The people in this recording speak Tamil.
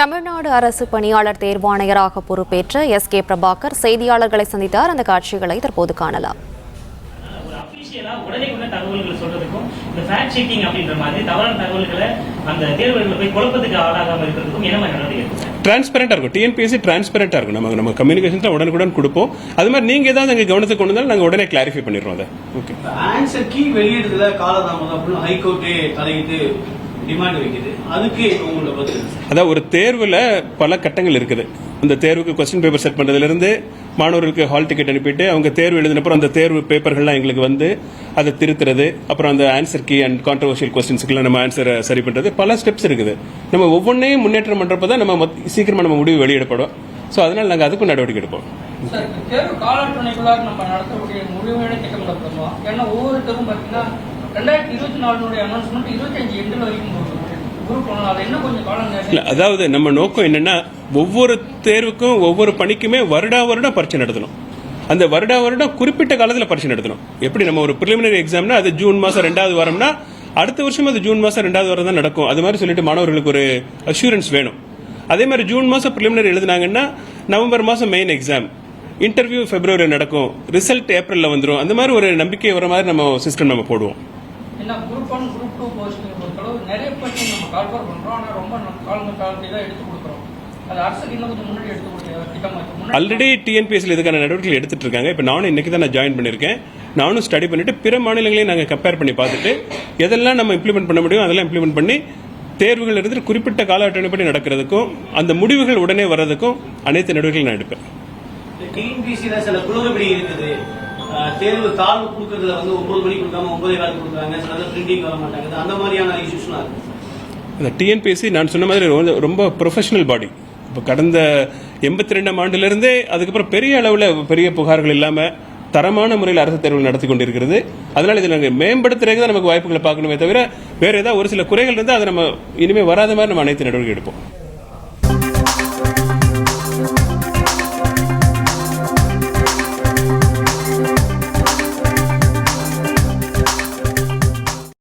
தமிழ்நாடு அரசு பணியாளர் தேர்வாணையராக பொறுப்பேற்ற எஸ்.கே. பிரபாகர் செய்தியாளர்களை சந்தித்தார். அந்த காட்சிகளை தற்போது காணலாம். டிரான்ஸ்பரண்டா இருக்கும். டிஎன்பிஎஸ்சி டிரான்ஸ்பரண்டா இருக்கும். நம்ம கம்யூனிகேஷன்ஸ் உடனுக்குடன் கொடுப்போம். அது மாதிரி நீங்க ஏதாவது எங்க கவனத்துக்கு கொண்டு வந்தாலும் நாங்க உடனே கிளாரிஃபை பண்ணிடுறோம். அதை ஓகே. ஆன்சர் கீ வெளியிடுறதுல காலதாமதம் அப்படின்னு ஹைகோர்ட்டே தலையிட்டு டிமாண்ட் வைக்குது. அதுக்கு உங்களோட பதில்? அதான் ஒரு தேர்வுல பல கட்டங்கள் இருக்குது. அந்த தேர்வுக்கு கொஸ்டின் பேப்பர் செட் பண்றதுல இருந்து மாணவர்களுக்கு ஹால் டிக்கெட் அனுப்பிட்டு அவங்க தேர்வு எழுதினப்புறம் அந்த தேர்வு பேப்பர்கள்லாம் எங்களுக்கு வந்து அதை திருத்துறது, அப்புறம் அந்த ஆன்சர் கீ அண்ட் கான்ட்ரவர்ஷியல் கொஸ்டின்ஸ்க்குலாம் நம்ம ஆன்சரை சரி பண்றது, பல ஸ்டெப்ஸ் இருக்குது. நம்ம ஒவ்வொன்றையும் முன்னேற்றம் பண்றப்ப தான் நம்ம சீக்கிரமா நம்ம முடிவு வெளியிடப்படும். ஸோ அதனால நாங்கள் அதுக்கும் நடவடிக்கை எடுப்போம். தேர்வு காலத்துணைக்குள்ளாக நம்ம நடத்தக்கூடிய முடிவுகளை திட்டமிடப்படுமா? ஏன்னா ஒவ்வொரு தேர்வும் பார்த்தீங்கன்னா 2024 அனௌன்ஸ்மெண்ட் 25 எண்டில் வரைக்கும் அதாவது நம்ம நோக்கம் என்னன்னா ஒவ்வொரு தேர்வுக்கும் ஒவ்வொரு பணிக்குமே வருடம் பரீட்சை நடத்தணும். அந்த வருடம் குறிப்பிட்ட காலத்தில் பரீட்சை நடத்தணும். எப்படி நம்ம ஒரு பிரிலிமினரி எக்ஸாம்னா அது ஜூன் மாசம் 2வது வாரம்னா அடுத்த வருஷம் அது ஜூன் மாசம் 2வது வாரம் தான் நடக்கும். அது மாதிரி சொல்லிட்டு மாணவர்களுக்கு ஒரு அஷூரன்ஸ் வேணும். அதே மாதிரி ஜூன் மாசம் பிரிலிமினரி எழுதினாங்கன்னா நவம்பர் மாசம் மெயின் எக்ஸாம், இன்டர்வியூ பிப்ரவரி நடக்கும், ரிசல்ட் ஏப்ரல்ல வந்துடும். அந்த மாதிரி ஒரு நம்பிக்கை வர மாதிரி நம்ம சிஸ்டம் நம்ம போடுவோம். குரூப் 1 குரூப் 2 போஸ்டிங் பொறுத்தளவு நிறைய போஸ்டிங் நம்ம கால்ஃபர் பண்றோம். ஆனா ரொம்ப காலத்தை தான் எடுத்து கொடுக்குறோம். அது அரசுக்கு இன்னும் கொஞ்சம் முன்னாடி எடுத்து கொடுக்க திட்டமா ஆல்ரெடி டிஎன்பிஎஸ்சியில் இதுக்கான நடவடிக்கைகள் எடுத்துட்டு இருக்காங்க. இப்போ நானும் இன்னைக்கு தான் நான் ஜாயின் பண்ணியிருக்கேன். நானும் ஸ்டடி பண்ணிட்டு பிற மாநிலங்களையும் நாங்கள் கம்பேர் பண்ணி பார்த்துட்டு எதெல்லாம் நம்ம இம்ப்ளிமெண்ட் பண்ண முடியும் அதெல்லாம் இம்ப்ளிமெண்ட் பண்ணி தேர்வுகள் இருந்து குறிப்பிட்ட கால அட்டவணைப்படி நடக்கிறதுக்கும் அந்த முடிவுகள் உடனே வர்றதுக்கும் அனைத்து நடவடிக்கைகள் நான் எடுப்பேன். டிஎன்பிஎஸ்சியில் சில குளறுபடி இருக்குது. தேர்வு தாழ்வு கொடுக்கறதுல வந்து 9 மணி கொடுக்காம 9:15 கொடுக்குறாங்க. சில பிரிண்டிங் வர மாட்டாங்க. அந்த மாதிரியான இஷ்யூஸ்லாம் இருக்கு. இந்த டிஎன்பிஎஸ்சி நான் சொன்ன மாதிரி ரொம்ப ப்ரொஃபஷனல் பாடி. இப்போ கடந்த 82ஆம் ஆண்டிலிருந்தே அதுக்கப்புறம் பெரிய அளவில் பெரிய புகார்கள் இல்லாமல் தரமான முறையில் அரசு தேர்வுகள் நடத்தி கொண்டிருக்கிறது. அதனால இதை நாங்கள் மேம்படுத்துறதுக்கு தான் நமக்கு வாய்ப்புகளை பார்க்கணுமே தவிர வேற ஏதாவது ஒரு சில குறைகள் இருந்தால் அதை நம்ம இனிமேல் வராத மாதிரி நம்ம அனைத்து நடவடிக்கை எடுப்போம்.